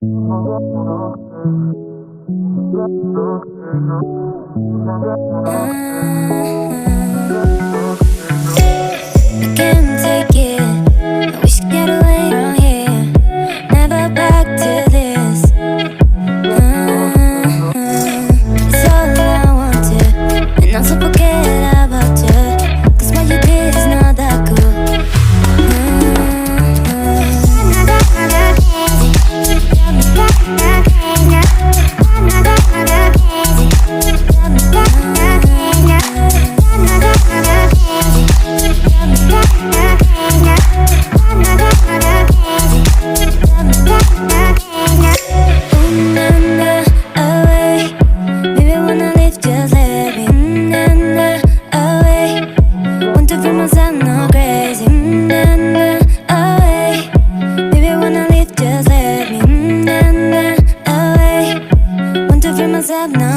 I can't take it. I wish to get away from here. Never back to this. It's all I wanted, and also forget about you. 'Cause what you did is not that cool. Myself now.